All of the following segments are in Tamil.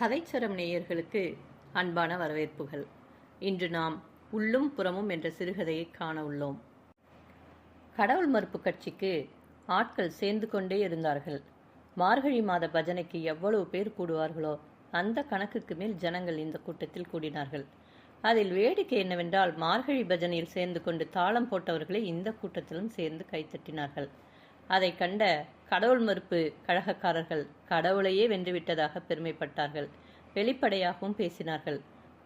கதைச்சரம் நேயர்களுக்கு அன்பான வரவேற்புகள். இன்று நாம் உள்ளும் புறமும் என்ற சிறுகதையை காண உள்ளோம். கடவுள் மறுப்பு கட்சிக்கு ஆட்கள் சேர்ந்து கொண்டே இருந்தார்கள். மார்கழி மாத பஜனைக்கு எவ்வளவு பேர் கூடுவார்களோ அந்த கணக்குக்கு மேல் ஜனங்கள் இந்த கூட்டத்தில் கூடினார்கள். அதில் வேடிக்கை என்னவென்றால், மார்கழி பஜனையில் சேர்ந்து கொண்டு தாளம் போட்டவர்களை இந்த கூட்டத்திலும் சேர்ந்து கைத்தட்டினார்கள். அதை கண்ட கடவுள் மறுப்பு கழகக்காரர்கள் கடவுளையே வென்றுவிட்டதாக பெருமைப்பட்டார்கள். வெளிப்படையாகவும் பேசினார்கள்.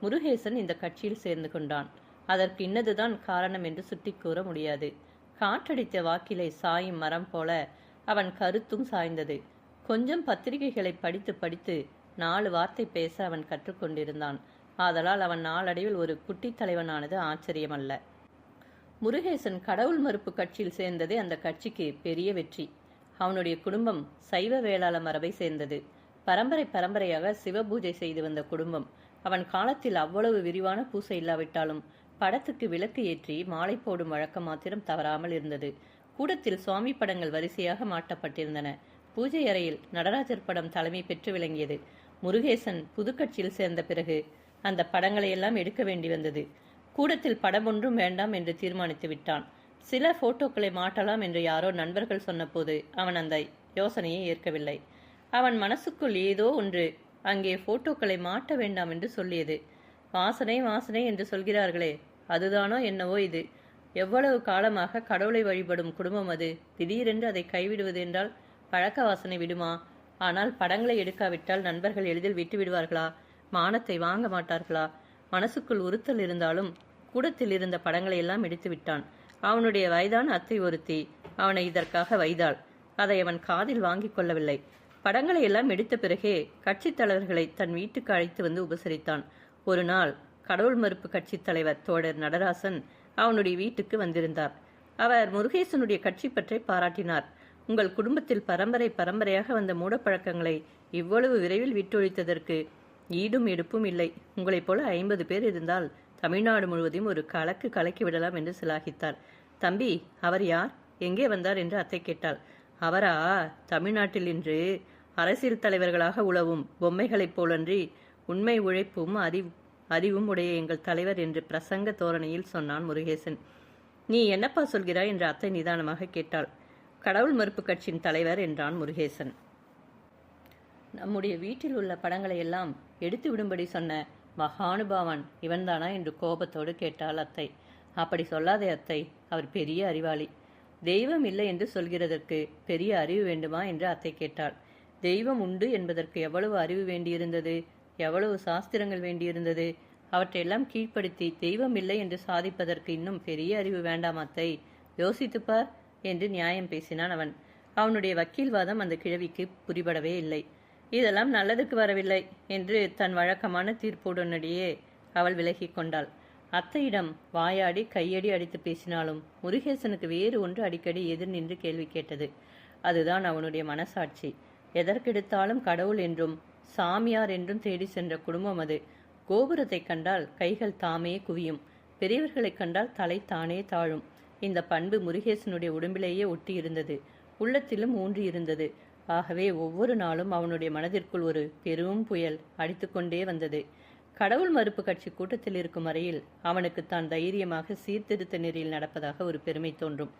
முருகேசன் இந்த கட்சியில் சேர்ந்து கொண்டான். அதற்கு இன்னதுதான் காரணம் என்று சுட்டி கூற முடியாது. காற்றடித்த வாக்கிலை சாயும் மரம் போல அவன் கருத்தும் சாய்ந்தது. கொஞ்சம் பத்திரிகைகளை படித்து படித்து 4 வார்த்தை பேச அவன் கற்றுக்கொண்டிருந்தான். ஆதலால் அவன் நாளடைவில் ஒரு குட்டித் தலைவனானது ஆச்சரியமல்ல. முருகேசன் கடவுள் மறுப்பு கட்சியில் சேர்ந்ததே அந்த கட்சிக்கு பெரிய வெற்றி. அவனுடைய குடும்பம் சைவ வேளாள மரபை சேர்ந்தது. பரம்பரை பரம்பரையாக சிவபூஜை செய்து வந்த குடும்பம். அவன் காலத்தில் அவ்வளவு விரிவான பூசை இல்லாவிட்டாலும் படத்துக்கு விளக்கு ஏற்றி மாலை போடும் வழக்கம் மாத்திரம் தவறாமல் இருந்தது. கூடத்தில் சுவாமி படங்கள் வரிசையாக மாட்டப்பட்டிருந்தன. பூஜை அறையில் நடராஜர் படம் தலைமை பெற்று விளங்கியது. முருகேசன் புதுக்கட்சியில் சேர்ந்த பிறகு அந்த படங்களையெல்லாம் எடுக்க வேண்டி வந்தது. கூடத்தில் படம் ஒன்றும் வேண்டாம் என்று தீர்மானித்து விட்டான். சில போட்டோக்களை மாட்டலாம் என்று யாரோ நண்பர்கள் சொன்னபோது அவன் அந்த யோசனையை ஏற்கவில்லை. அவன் மனசுக்குள் ஏதோ ஒன்று அங்கே போட்டோக்களை மாட்ட வேண்டாம் என்று சொல்லியது. வாசனை வாசனை என்று சொல்கிறார்களே, அதுதானோ என்னவோ இது. எவ்வளவு காலமாக கடவுளை வழிபடும் குடும்பம் அது. திடீரென்று அதை கைவிடுவது என்றால் பழக்க வாசனை விடுமா? ஆனால் படங்களை எடுக்காவிட்டால் நண்பர்கள் எளிதில் விட்டு விடுவார்களா? மானத்தை வாங்க மாட்டார்களா? மனசுக்குள் உறுத்தல் இருந்தாலும் கூடத்தில் இருந்த படங்களை எல்லாம் எடுத்து விட்டான். அவனுடைய வயதான அத்தை ஒருத்தி அவனை இதற்காக வைத்தாள். அதை அவன் காதில் வாங்கிக் கொள்ளவில்லை. படங்களை எல்லாம் எடுத்த பிறகே கட்சித் தலைவர்களை தன் வீட்டுக்கு அழைத்து வந்து உபசரித்தான். ஒரு நாள் கடவுள் மறுப்பு கட்சித் தலைவர் தோழர் நடராசன் அவனுடைய வீட்டுக்கு வந்திருந்தார். அவர் முருகேசனுடைய கட்சி பற்றி பாராட்டினார். உங்கள் குடும்பத்தில் பரம்பரை பரம்பரையாக வந்த மூடப்பழக்கங்களை இவ்வளவு விரைவில் விட்டொழித்ததற்கு ஈடும் எடுப்பும் இல்லை. உங்களைப் போல 50 பேர் இருந்தால் தமிழ்நாடு முழுவதையும் ஒரு கலக்கி விடலாம் என்று சிலாகித்தார். தம்பி, அவர் யார்? எங்கே வந்தார் என்று அத்தை கேட்டாள். அவரா? தமிழ்நாட்டில் இன்று அரசியல் தலைவர்களாக உழவும் பொம்மைகளைப் போலன்றி உண்மை உழைப்பும் அறிவும் உடைய எங்கள் தலைவர் என்று பிரசங்க தோரணையில் சொன்னான் முருகேசன். நீ என்னப்பா சொல்கிறாய் என்று அத்தை நிதானமாக கேட்டாள். கடவுள் மறுப்பு கட்சியின் தலைவர் என்றான் முருகேசன். நம்முடைய வீட்டில் உள்ள படங்களை எல்லாம் எடுத்து விடும்படி சொன்ன மகானுபாவன் இவன்தானா என்று கோபத்தோடு கேட்டாள் அத்தை. அப்படி சொல்லாதே அத்தை, அவர் பெரிய அறிவாளி. தெய்வம் இல்லை என்று சொல்கிறதற்கு பெரிய அறிவு வேண்டுமா என்று அத்தை கேட்டாள். தெய்வம் உண்டு என்பதற்கு எவ்வளவு அறிவு வேண்டியிருந்தது, எவ்வளவு சாஸ்திரங்கள் வேண்டியிருந்தது. அவற்றையெல்லாம் கீழ்ப்படுத்தி தெய்வம் இல்லை என்று சாதிப்பதற்கு இன்னும் பெரிய அறிவு வேண்டாம் அத்தை, யோசித்துப்பார் என்று நியாயம் பேசினான் அவன். அவனுடைய வக்கீல்வாதம் அந்த கிழவிக்கு புரிபடவே இல்லை. இதெல்லாம் நல்லதுக்கு வரவில்லை என்று தன் வழக்கமான தீர்ப்புடனடியே அவள் விலகி கொண்டாள். அத்தையிடம் வாயாடி கையடி அடித்து பேசினாலும் முருகேசனுக்கு வேறு ஒன்று அடிக்கடி எதிர் நின்று கேள்வி கேட்டது. அதுதான் அவனுடைய மனசாட்சி. எதற்கெடுத்தாலும் கடவுள் என்றும் சாமியார் என்றும் தேடி சென்ற குடும்பம் அது. கோபுரத்தை கண்டால் கைகள் தாமே குவியும், பெரியவர்களை கண்டால் தலை தானே தாழும். இந்த பண்பு முருகேசனுடைய உடம்பிலேயே ஒட்டி இருந்தது, உள்ளத்திலும் ஊன்றி இருந்தது. ஆகவே ஒவ்வொரு நாளும் அவனுடைய மனதிற்குள் ஒரு பெரும் புயல் அடித்துக்கொண்டே வந்தது. கடவுள் மறுப்பு கட்சி கூட்டத்தில் இருக்கும் வரையில் அவனுக்கு தான் தைரியமாக சீர்திருத்த நெறியில் நடப்பதாக ஒரு பெருமை தோன்றும்.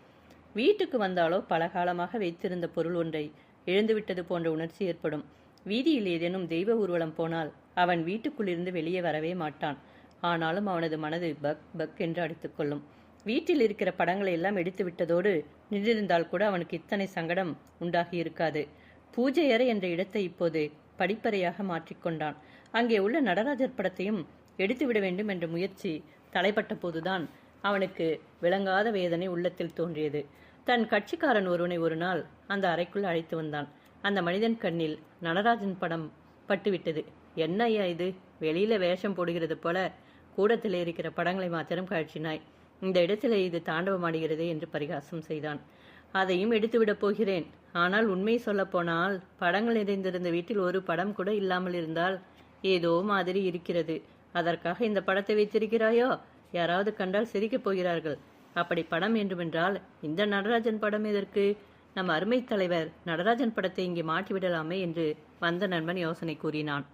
வீட்டுக்கு வந்தாலோ பலகாலமாக வைத்திருந்த பொருள் ஒன்றை இழந்துவிட்டது போன்ற உணர்ச்சி ஏற்படும். வீதியில் ஏதேனும் தெய்வ ஊர்வலம் போனால் அவன் வீட்டுக்குள்ளிருந்து வெளியே வரவே மாட்டான். ஆனாலும் அவனது மனது பக் பக் என்று அடித்துக்கொள்ளும். வீட்டில் இருக்கிற படங்களை எல்லாம் எடுத்து விட்டதோடு நின்றிருந்தால் கூட அவனுக்கு இத்தனை சங்கடம் உண்டாகி இருக்காது. பூஜை அறை என்ற இடத்தை இப்போது படிப்பறையாக மாற்றிக்கொண்டான். அங்கே உள்ள நடராஜர் படத்தையும் எடுத்துவிட வேண்டும் என்ற முயற்சி தலைப்பட்ட போதுதான் அவனுக்கு விளங்காத வேதனை உள்ளத்தில் தோன்றியது. தன் கட்சிக்காரன் ஒருவனை ஒரு நாள் அந்த அறைக்குள் அழைத்து வந்தான். அந்த மனிதன் கண்ணில் நடராஜன் படம் பட்டுவிட்டது. என்ன ஐயா இது, வெளியில வேஷம் போடுகிறது போல கூடத்தில் இருக்கிற படங்களை மாத்திரம் கழற்றினாய், இந்த இடத்திலே இது தாண்டவமாடுகிறது என்று பரிகாசம் செய்தான். அதையும் எடுத்துவிடப் போகிறேன். ஆனால் உண்மை சொல்ல போனால் படங்கள் நிறைந்திருந்த வீட்டில் ஒரு படம் கூட இல்லாமல் இருந்தால் ஏதோ மாதிரி இருக்கிறது. அதற்காக இந்த படத்தை வைத்திருக்கிறாயோ? யாராவது கண்டால் சிரிக்கப் போகிறார்கள். அப்படி படம் வேண்டுமென்றால் இந்த நடராஜன் படம் எதற்கு? நம் அருமை தலைவர் நடராஜன் படத்தை இங்கே மாட்டிவிடலாமே என்று வந்த நண்பன் யோசனை கூறினான்.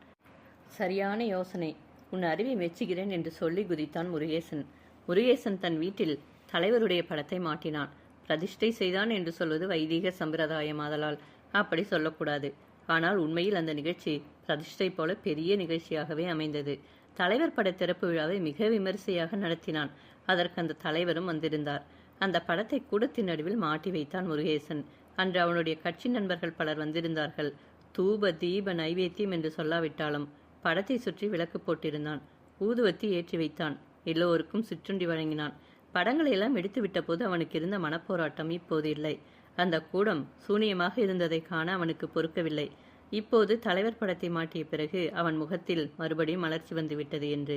சரியான யோசனை, உன் அறிவை மெச்சுகிறேன் என்று சொல்லி குதித்தான் முருகேசன். முருகேசன் தன் வீட்டில் தலைவருடைய படத்தை மாட்டினான். பிரதிஷ்டை செய்தான் என்று சொல்வது வைதீக சம்பிரதாயமாதலால் அப்படி சொல்லக்கூடாது. ஆனால் உண்மையில் அந்த நிகழ்ச்சி பிரதிஷ்டை போல பெரிய நிகழ்ச்சியாகவே அமைந்தது. தலைவர் பட திறப்பு விழாவை மிக விமரிசையாக நடத்தினான். அதற்கு அந்த தலைவரும் வந்திருந்தார். அந்த படத்தை கூடத்தின் நடுவில் மாட்டி வைத்தான் முருகேசன். அன்று அவனுடைய கட்சி நண்பர்கள் பலர் வந்திருந்தார்கள். தூப தீப நைவேத்தியம் என்று சொல்லாவிட்டாலும் படத்தை சுற்றி விளக்கு போட்டிருந்தான். ஊதுவத்தி ஏற்றி வைத்தான். எல்லோருக்கும் சிற்றுண்டி வழங்கினான். படங்களை எல்லாம் எடுத்து விட்ட போது அவனுக்கு இருந்த மனப்போராட்டம் இப்போது இல்லை. அந்த கூடம் சூனியமாக இருந்ததை காண அவனுக்கு பொறுக்கவில்லை. இப்போது தலைவர் படத்தை மாட்டிய பிறகு அவன் முகத்தில் மறுபடியும் மலர்ச்சி வந்துவிட்டது என்று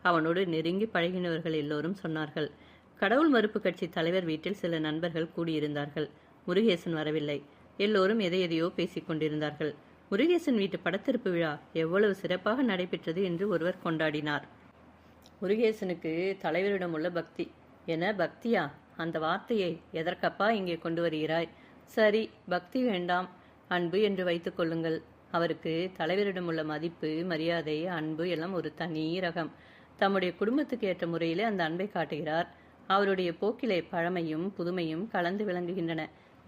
அவனோடு நெருங்கி பழகினவர்கள் எல்லோரும் சொன்னார்கள். கடவுள் மறுப்பு கட்சி தலைவர் வீட்டில் சில நண்பர்கள் கூடியிருந்தார்கள். முருகேசன் வரவில்லை. எல்லோரும் எதையெதையோ பேசிக் கொண்டிருந்தார்கள். முருகேசன் வீட்டு படத்திருப்பு விழா எவ்வளவு சிறப்பாக நடைபெற்றது என்று ஒருவர் கொண்டாடினார். முருகேசனுக்கு தலைவரிடம் உள்ள பக்தி. என பக்தியா? அந்த வார்த்தையை எதற்கப்பா இங்கே கொண்டு வருகிறாய்? சரி, பக்தி வேண்டாம், அன்பு என்று வைத்துக் கொள்ளுங்கள். அவருக்கு தலைவரிடம் உள்ள மதிப்பு, மரியாதை, அன்பு எல்லாம் ஒரு தனி ரகம். தம்முடைய குடும்பத்துக்கு ஏற்ற முறையிலே அந்த அன்பை காட்டுகிறார். அவருடைய போக்கிலே பழமையும் புதுமையும் கலந்து விளங்குகின்றன.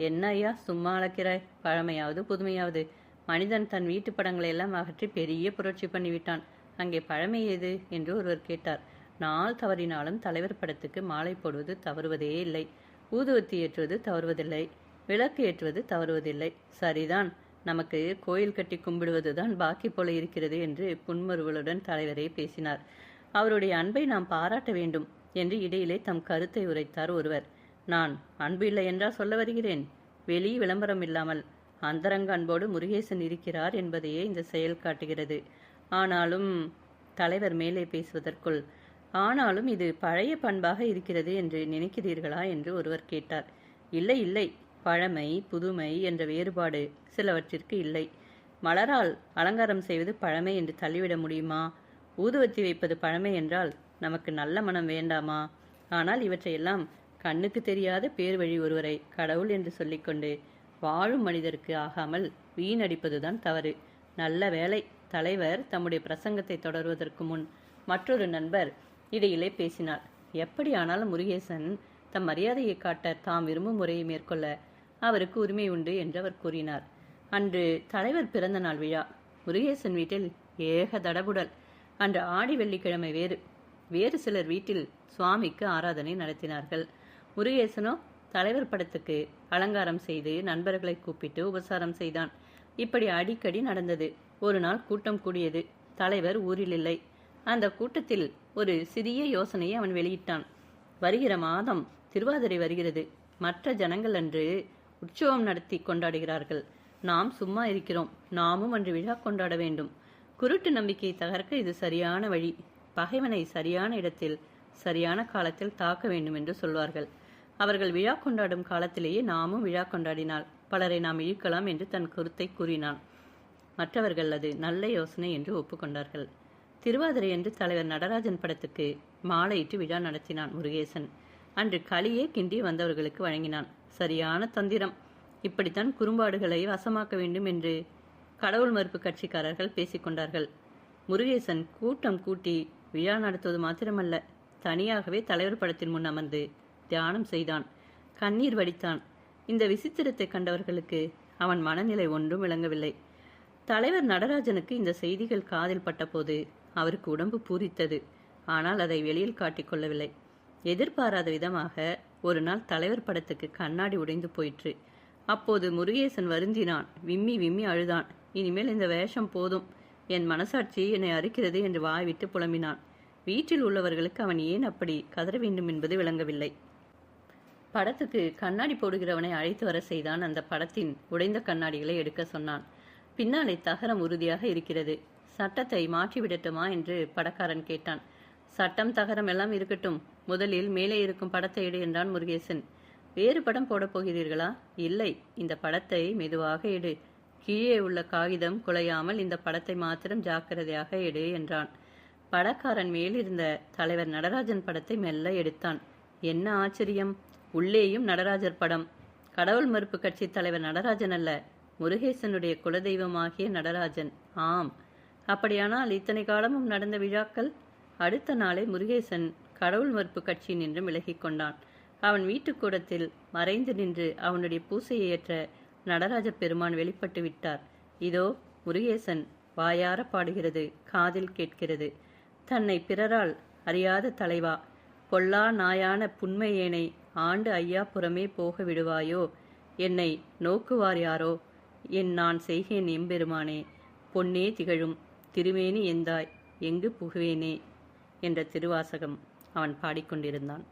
என்ன ஐயா சும்மா அழைக்கிறாய்? பழமையாவது புதுமையாவது? மனிதன் தன் வீட்டு படங்களை எல்லாம் அகற்றி பெரிய புரட்சி பண்ணிவிட்டான். அங்கே பழமை ஏது என்று ஒருவர் கேட்டார். நாள் தவறினாலும் தலைவர் படத்துக்கு மாலை போடுவது தவறுவதே இல்லை. ஊதுவத்தி ஏற்றுவது தவறுவதில்லை. விளக்கு ஏற்றுவது தவறுவதில்லை. சரிதான், நமக்கு கோயில் கட்டி கும்பிடுவதுதான் பாக்கி போல இருக்கிறது என்று புன்மருவலுடன் தலைவரே பேசினார். அவருடைய அன்பை நாம் பாராட்ட வேண்டும் என்று இடையிலே தம் கருத்தை உரைத்தார் ஒருவர். நான் அன்பு இல்லை என்றால் சொல்ல வருகிறேன். வெளி விளம்பரம் இல்லாமல் அந்தரங்க அன்போடு முருகேசன் இருக்கிறார் என்பதையே இந்த செயல் காட்டுகிறது. ஆனாலும் தலைவர் மேலே பேசுவதற்குள், ஆனாலும் இது பழைய பண்பாக இருக்கிறது என்று நினைக்கிறீர்களா என்று ஒருவர் கேட்டார். இல்லை இல்லை, பழமை புதுமை என்ற வேறுபாடு சிலவற்றிற்கு இல்லை. மலரால் அலங்காரம் செய்வது பழமை என்று தள்ளிவிட முடியுமா? ஊதுவத்தி வைப்பது பழமை என்றால் நமக்கு நல்ல மனம் வேண்டாமா? ஆனால் இவற்றையெல்லாம் கண்ணுக்கு தெரியாத பேர் வழி ஒருவரை கடவுள் என்று சொல்லிக்கொண்டு வாழும் மனிதருக்கு ஆகாமல் வீணடிப்பதுதான் தவறு. நல்ல வேளை, தலைவர் தம்முடைய பிரசங்கத்தை தொடர்வதற்கு முன் மற்றொரு நண்பர் இடையிலே பேசினார். எப்படி ஆனாலும் முருகேசன் தம் மரியாதையை காட்ட தாம் விரும்பும் முறையை மேற்கொள்ள அவருக்கு உரிமை உண்டு என்று அவர் கூறினார். அன்று தலைவர் பிறந்த நாள் விழா. முருகேசன் வீட்டில் ஏக தடபுடல். அன்று ஆடி வெள்ளிக்கிழமை வேறு சிலர் வீட்டில் சுவாமிக்கு ஆராதனை நடத்தினார்கள். முருகேசனோ தலைவர் படத்துக்கு அலங்காரம் செய்து நண்பர்களை கூப்பிட்டு உபசாரம் செய்தான். இப்படி அடிக்கடி நடந்தது. ஒரு நாள் கூட்டம் கூடியது. தலைவர் ஊரில் இல்லை. அந்த கூட்டத்தில் ஒரு சிறிய யோசனையை அவன் வெளியிட்டான். வருகிற மாதம் திருவாதிரை வருகிறது. மற்ற ஜனங்கள் அன்று உற்சவம் நடத்தி கொண்டாடுகிறார்கள். நாம் சும்மா இருக்கிறோம். நாமும் அன்று விழா கொண்டாட வேண்டும். குருட்டு நம்பிக்கையை தகர்க்க இது சரியான வழி. பகைவனை சரியான இடத்தில் சரியான காலத்தில் தாக்க வேண்டும் என்று சொல்வார்கள். அவர்கள் விழா கொண்டாடும் காலத்திலேயே நாமும் விழா கொண்டாடினால் பலரை நாம் இழுக்கலாம் என்று தன் கருத்தை கூறினான். மற்றவர்கள் அது நல்ல யோசனை என்று ஒப்புக்கொண்டார்கள். திருவாதிரை என்று தலைவர் நடராஜன் படத்துக்கு மாலையிட்டு விழா நடத்தினான் முருகேசன். அன்று களியே கிண்டி வந்தவர்களுக்கு வழங்கினான். சரியான தந்திரம். இப்படித்தான் குறும்பாடுகளை வசமாக்க வேண்டும் என்று கடவுள் மறுப்பு கட்சிக்காரர்கள் பேசிக்கொண்டார்கள். முருகேசன் கூட்டம் கூட்டி விழா நடத்துவது மாத்திரமல்ல, தனியாகவே தலைவர் படத்தின் முன் அமர்ந்து தியானம் செய்தான். கண்ணீர் வடித்தான். இந்த விசித்திரத்தை கண்டவர்களுக்கு அவன் மனநிலை ஒன்றும் விளங்கவில்லை. தலைவர் நடராஜனுக்கு இந்த செய்திகள் காதில் பட்டபோது அவருக்கு உடம்பு பூரித்தது. ஆனால் அதை வெளியில் காட்டிக்கொள்ளவில்லை. எதிர்பாராத விதமாக ஒரு நாள் தலைவர் படத்துக்கு கண்ணாடி உடைந்து போயிற்று. அப்போது முருகேசன் வருந்தினான். விம்மி விம்மி அழுதான். இனிமேல் இந்த வேஷம் போதும், என் மனசாட்சி என்னை அறுக்கிறது என்று வாய்விட்டு புலம்பினான். வீட்டில் உள்ளவர்களுக்கு அவன் ஏன் அப்படி கதற வேண்டும் என்பது விளங்கவில்லை. படத்துக்கு கண்ணாடி போடுகிறவனை அழைத்து வர செய்தான். அந்த படத்தின் உடைந்த கண்ணாடிகளை எடுக்க சொன்னான். பின்னாலே தகரம் உறுதியாக இருக்கிறது. சட்டத்தை மாற்றிவிடட்டுமா என்று படக்காரன் கேட்டான். சட்டம் தகரம் எல்லாம் இருக்கட்டும், முதலில் மேலே இருக்கும் படத்தை எடு என்றான் முருகேசன். வேறு படம் போடப் போகிறீர்களா? இல்லை, இந்த படத்தை மெதுவாக எடு. கீழே உள்ள காகிதம் குலையாமல் இந்த படத்தை மாத்திரம் ஜாக்கிரதையாக எடு என்றான். படக்காரன் மேலிருந்த தலைவர் நடராஜன் படத்தை மெல்ல எடுத்தான். என்ன ஆச்சரியம்! உள்ளேயும் நடராஜர் படம். கடவுள் மறுப்பு கட்சி தலைவர் நடராஜன் அல்ல, முருகேசனுடைய குலதெய்வமாகிய நடராஜன். ஆம், அப்படியானால் இத்தனை காலமும் நடந்த விழாக்கள்? அடுத்த நாளே முருகேசன் கடவுள் மறுப்பு கட்சி நின்று விலகிக் கொண்டான். அவன் வீட்டுக்கூடத்தில் மறைந்து நின்று அவனுடைய பூசையை ஏற்ற நடராஜ பெருமான் வெளிப்பட்டு விட்டார். இதோ முருகேசன் வாயார பாடுகிறது, காதில் கேட்கிறது. தன்னை பிறரால் அறியாத தலைவா, பொல்லா நாயான புன்மையேனை ஆண்டு ஐயாபுரமே போக விடுவாயோ? என்னை நோக்குவார் யாரோ? நான் செய்கேன் எம்பெருமானே, பொன்னே திகழும் திருமேனி எந்தாய், எங்கு புகுவேனே என்ற திருவாசகம் அவன் பாடிக்கொண்டிருந்தான்.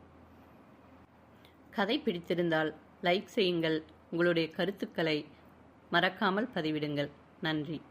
கதை பிடித்திருந்தால் லைக் செய்யுங்கள். உங்களுடைய கருத்துக்களை மறக்காமல் பதிவிடுங்கள். நன்றி.